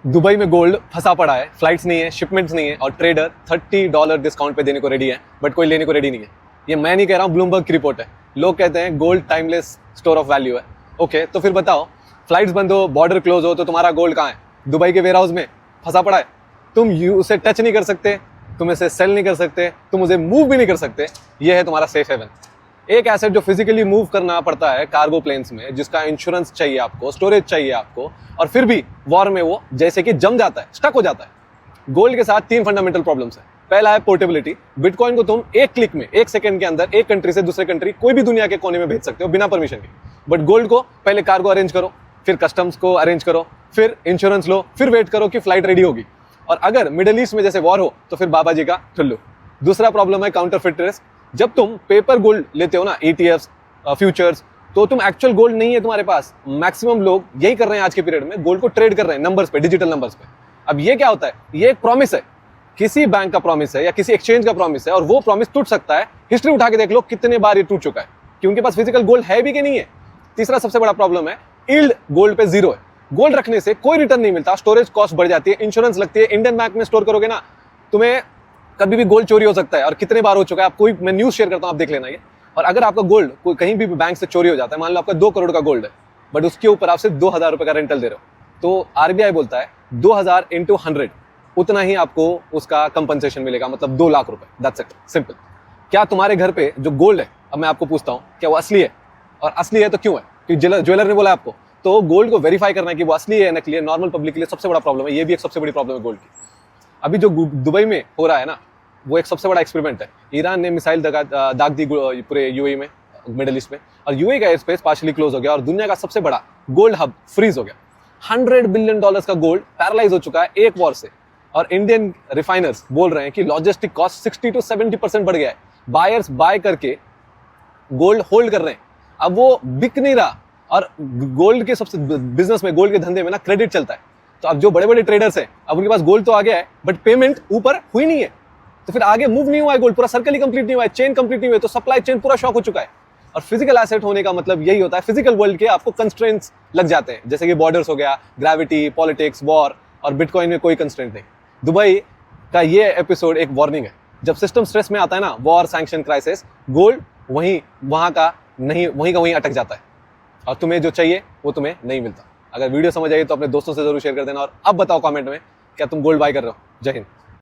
Dubai में gold फंसा पड़ा है, फ्लाइट्स नहीं है, शिपमेंट्स नहीं है और ट्रेडर $30 डिस्काउंट पे देने को रेडी है, बट कोई लेने को रेडी नहीं है। ये मैं नहीं कह रहा हूँ, ब्लूमबर्ग की रिपोर्ट है। लोग कहते हैं gold timeless store of value है। ओके, तो फिर बताओ, फ्लाइट्स बंद हो, बॉर्डर क्लोज हो, तो तुम्हारा गोल्ड कहाँ है? दुबई के वेयर हाउस में फंसा पड़ा है। तुम उसे टच नहीं कर सकते, तुम इसे सेल नहीं कर सकते, तुम उसे मूव भी नहीं कर सकते। ये है तुम्हारा सेफ हेवन। एक एसेट जो फिजिकली मूव करना पड़ता है कार्गो प्लेन्स में, जिसका इंश्योरेंस चाहिए आपको, स्टोरेज चाहिए आपको, और फिर भी वॉर में वो जैसे कि जम जाता है, स्टक हो जाता है। गोल्ड के साथ 3 फंडामेंटल प्रॉब्लम्स है। पहला है पोर्टेबिलिटी। बिटकॉइन को तुम एक क्लिक में, 1 सेकंड के अंदर एक कंट्री से दूसरे कंट्री, कोई भी दुनिया के कोने में भेज सकते हो बिना परमिशन के। बट गोल्ड को पहले कार्गो अरेंज करो, फिर कस्टम्स को अरेंज करो, फिर इंश्योरेंस लो, फिर वेट करो कि फ्लाइट रेडी होगी। और अगर मिडिल ईस्ट में जैसे वॉर हो तो फिर बाबा जी का ठुल्लू। दूसरा प्रॉब्लम है काउंटरफिट रिस्क। जब तुम पेपर गोल्ड लेते हो ना, ETFs, फ्यूचर्स, तो तुम एक्चुअल गोल्ड नहीं है तुम्हारे पास। मैक्सिमम लोग यही कर रहे हैं आज के पीरियड में, गोल्ड को ट्रेड कर रहे हैं नंबर्स पे, डिजिटल नंबर्स पे। अब ये क्या होता है? ये एक प्रॉमिस है, किसी बैंक का प्रॉमिस है या किसी एक्सचेंज का प्रॉमिस है, और वो प्रॉमिस टूट सकता है। हिस्ट्री उठा के देख लो कितने बार ये टूट चुका है, कि उनके पास फिजिकल गोल्ड है भी कि नहीं है। तीसरा सबसे बड़ा प्रॉब्लम है यील्ड गोल्ड पे जीरो है। गोल्ड रखने से कोई रिटर्न नहीं मिलता, स्टोरेज कॉस्ट बढ़ जाती है, इंश्योरेंस लगती है। इंडियन बैंक में स्टोर करोगे ना, तुम्हें कभी भी गोल्ड चोरी हो सकता है, और कितने बार हो चुका है। आप कोई, मैं न्यूज शेयर करता हूं, आप देख लेना ये। और अगर आपका गोल्ड कोई कहीं भी बैंक से चोरी हो जाता है, मान लो आपका 2 करोड़ का गोल्ड है, बट उसके ऊपर आप सिर्फ 2000 रुपए का रेंटल दे रहे हो, तो RBI बोलता है 2000 into 100, उतना ही आपको उसका कंपनसेशन मिलेगा, मतलब 2 लाख रुपए। That's it, simple. क्या तुम्हारे घर पे जो गोल्ड है, अब मैं आपको पूछता हूं, क्या वो असली है? और असली है तो क्यों है? क्योंकि ज्वेलर ने बोला आपको। तो गोल्ड को वेरीफाई करना है कि वो असली है, नकली है, नॉर्मल पब्लिक के लिए सबसे बड़ा प्रॉब्लम है। ये भी एक सबसे बड़ी प्रॉब्लम है गोल्ड की। अभी जो दुबई में हो रहा है ना, वो एक सबसे बड़ा एक्सपेरिमेंट है। ईरान ने मिसाइल दाग दी पूरे UAE में, मिडिल ईस्ट में, और UAE का एयर स्पेस पार्शली क्लोज हो गया और दुनिया का सबसे बड़ा गोल्ड हब फ्रीज हो गया। $100 बिलियन का गोल्ड पैरालाइज हो चुका है एक वॉर से। और इंडियन रिफाइनर्स बोल रहे हैं कि लॉजिस्टिक कॉस्ट 60 to 70% बढ़ गया है। बायर्स बाय करके गोल्ड होल्ड कर रहे हैं, अब वो बिक नहीं रहा। और गोल्ड के सबसे बिजनेस में, गोल्ड के धंधे में ना, क्रेडिट चलता है। तो अब जो बड़े बड़े ट्रेडर्स हैं, अब उनके पास गोल्ड तो आ गया है, बट पेमेंट ऊपर हुई नहीं है, तो फिर आगे मूव नहीं हुआ है गोल्ड, पूरा सर्कल ही कंप्लीट नहीं हुआ है, चेन कंप्लीट नहीं हुआ है, तो सप्लाई चेन पूरा शॉक हो चुका है। और फिजिकल एसेट होने का मतलब यही होता है, फिजिकल वर्ल्ड के आपको कंस्ट्रेंट्स लग जाते हैं, जैसे कि बॉर्डर्स हो गया, ग्रेविटी, पॉलिटिक्स, वॉर, और बिटकॉइन में कोई कंस्ट्रेंट नहीं। दुबई का ये एपिसोड एक वार्निंग है। जब सिस्टम स्ट्रेस में आता है ना, वॉर, सैंक्शन, क्राइसिस, गोल्ड वहां का वहीं अटक जाता है, और तुम्हें जो चाहिए वो तुम्हें नहीं मिलता। अगर वीडियो समझ आई तो अपने दोस्तों से जरूर शेयर कर देना। और अब बताओ कमेंट में, क्या तुम गोल्ड बाय कर रहे हो? जय हिंद।